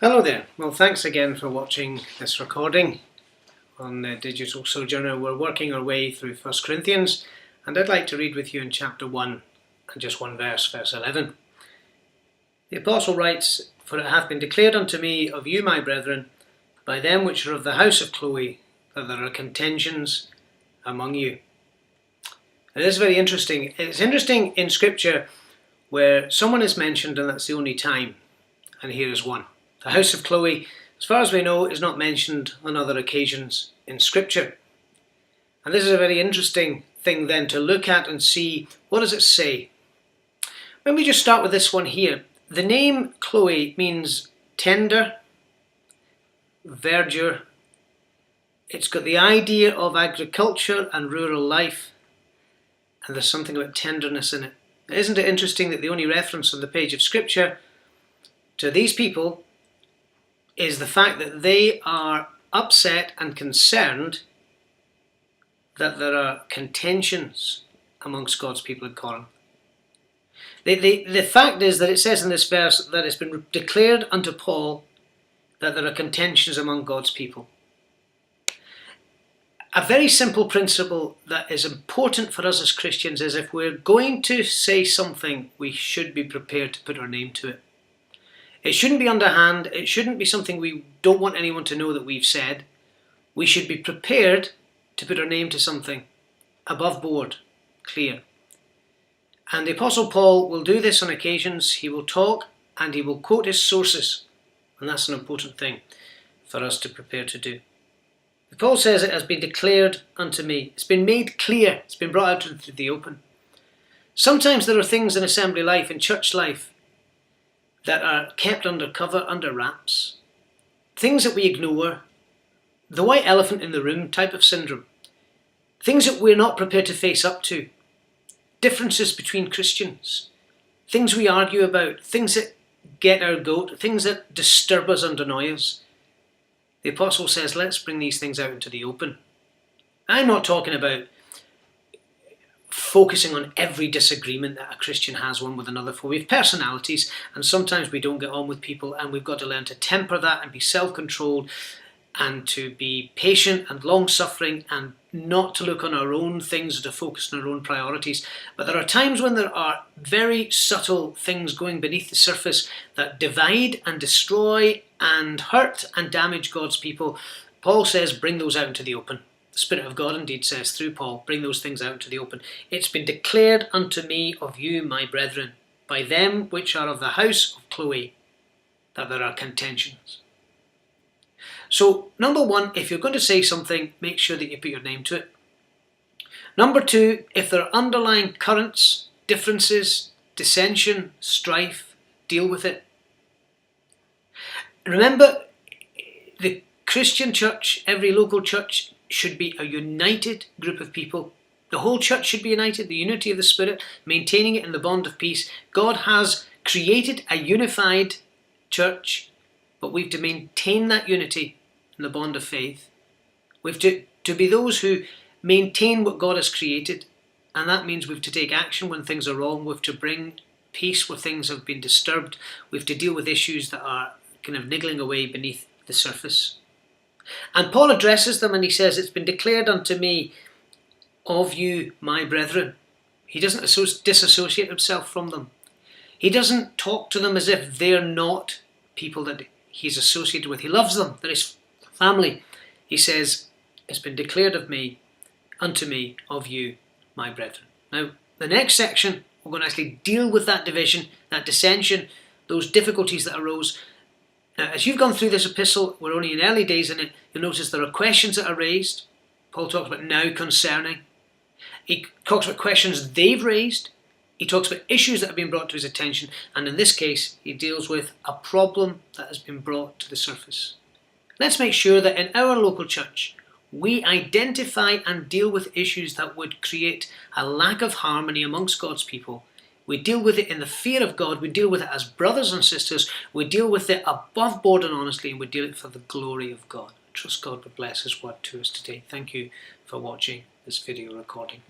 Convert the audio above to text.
Hello there. Well, thanks again for watching this recording on Digital Sojourner. We're working our way through 1 Corinthians, and I'd like to read with you in chapter 1 and just one verse, verse 11. The Apostle writes, "For it hath been declared unto me of you, my brethren, by them which are of the house of Chloe, that there are contentions among you." It is very interesting. It's interesting in Scripture where someone is mentioned and that's the only time, and here is one. The house of Chloe, as far as we know, is not mentioned on other occasions in Scripture. And this is a very interesting thing then to look at and see, what does it say? When we just start with this one here, the name Chloe means tender, verdure. It's got the idea of agriculture and rural life, and there's something about tenderness in it. Isn't it interesting that the only reference on the page of Scripture to these people is the fact that they are upset and concerned that there are contentions amongst God's people in Corinth. The fact is that it says in this verse that it's been declared unto Paul that there are contentions among God's people. A very simple principle that is important for us as Christians is if we're going to say something, we should be prepared to put our name to it. It shouldn't be underhand. It shouldn't be something we don't want anyone to know that we've said. We should be prepared to put our name to something, above board, clear. And the Apostle Paul will do this on occasions. He will talk and he will quote his sources. And that's an important thing for us to prepare to do. Paul says it has been declared unto me. It's been made clear. It's been brought out into the open. Sometimes there are things in assembly life, in church life, that are kept under cover, under wraps. Things that we ignore. The white elephant in the room type of syndrome. Things that we're not prepared to face up to. Differences between Christians. Things we argue about. Things that get our goat. Things that disturb us and annoy us. The Apostle says, let's bring these things out into the open. I'm not talking about focusing on every disagreement that a Christian has one with another, for we have personalities and sometimes we don't get on with people, and we've got to learn to temper that and be self-controlled and to be patient and long-suffering and not to look on our own things or to focus on our own priorities. But there are times when there are very subtle things going beneath the surface that divide and destroy and hurt and damage God's people. Paul says, bring those out into the open. The Spirit of God indeed says through Paul, bring those things out into the open. It's been declared unto me of you, my brethren, by them which are of the house of Chloe, that there are contentions. So, number one, if you're going to say something, make sure that you put your name to it. Number two, if there are underlying currents, differences, dissension, strife, deal with it. Remember, the Christian church, every local church, should be a united group of people. The whole church should be united, the unity of the Spirit, maintaining it in the bond of peace. God has created a unified church, but we've to maintain that unity in the bond of faith. We've to be those who maintain what God has created, and that means we've to take action when things are wrong. We've to bring peace where things have been disturbed. We've to deal with issues that are kind of niggling away beneath the surface. And Paul addresses them and he says, it's been declared unto me of you, my brethren. He doesn't disassociate himself from them. He doesn't talk to them as if they're not people that he's associated with. He loves them. They're his family. He says, it's been declared of me, unto me, of you, my brethren. Now, the next section, we're going to actually deal with that division, that dissension, those difficulties that arose. Now, as you've gone through this epistle, we're only in early days in it, you'll notice there are questions that are raised. Paul talks about now concerning. He talks about questions they've raised. He talks about issues that have been brought to his attention. And in this case, he deals with a problem that has been brought to the surface. Let's make sure that in our local church, we identify and deal with issues that would create a lack of harmony amongst God's people. We deal with it in the fear of God. We deal with it as brothers and sisters. We deal with it above board and honestly, and we deal it for the glory of God. I trust God will bless His word to us today. Thank you for watching this video recording.